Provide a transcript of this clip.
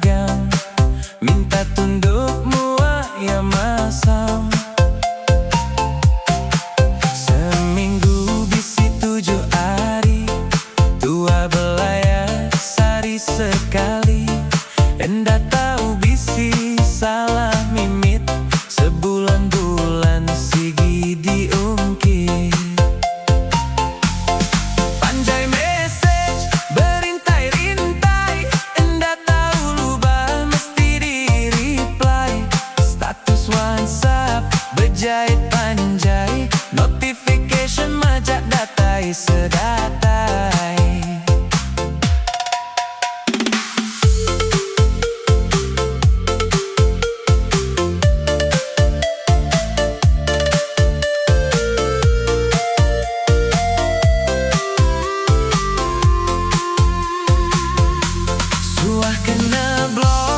dagang, minta tundukmu ayam masam. Seminggu bisi 7 hari, 12 hari sekali. Enda tahu bisi salah mimit, sebulan-bulan sigi diungkit. Panjai message berintai-rintai, Enda tahu lubah mesti di-reply. Status WhatsApp berjahit panjai, notification majak datai sedatai. Suah kena blok